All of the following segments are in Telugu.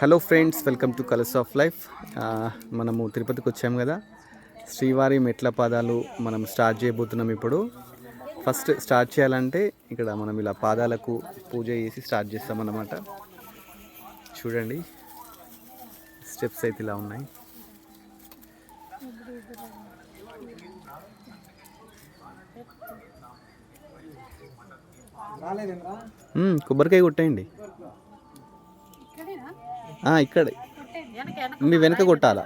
Hello friends, welcome to colours of life. మనము తిరుపతికి వచ్చాము కదా. శ్రీవారి మెట్ల పాదాలు మనం స్టార్ట్ చేయబోతున్నాం. ఇప్పుడు ఫస్ట్ స్టార్ట్ చేయాలంటే ఇక్కడ మనం ఇలా పాదాలకు పూజ చేసి స్టార్ట్ చేస్తామన్నమాట. చూడండి, స్టెప్స్ అయితే ఇలా ఉన్నాయి. కొబ్బరికాయ కొట్టేయండి. ఇక్కడే మీ వెనక కొట్టాలా?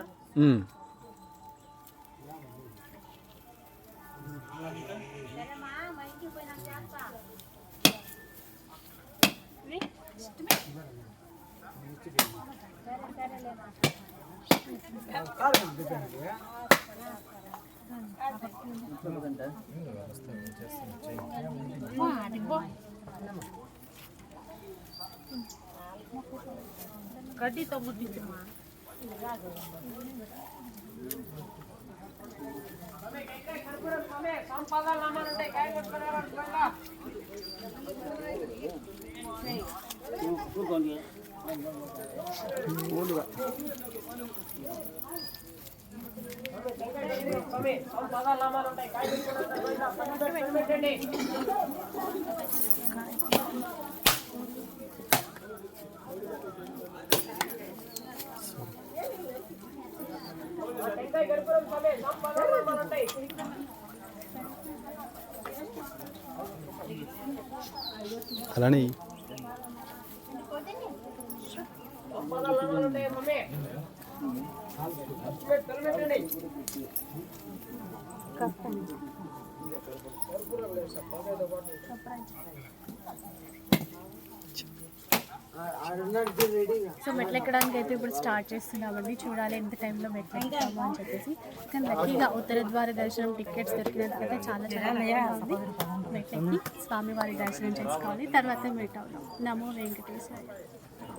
కడ్డీతో ముట్టించమ్మా. అలానే సో మెట్లు ఎక్కడానికి అయితే ఇప్పుడు స్టార్ట్ చేస్తున్నామండి. చూడాలి ఎంత టైంలో మెట్లు ఎక్కుతాము అని చెప్పేసి. కానీ లక్కీగా ఉత్తర ద్వార దర్శనం టికెట్స్ దొరికినందుకైతే చాలా ఉంది. మెట్లెక్కి స్వామివారి దర్శనం చేసుకోవాలి, తర్వాత మీట్ అవుతాం. నమో వెంకటేశ్వర.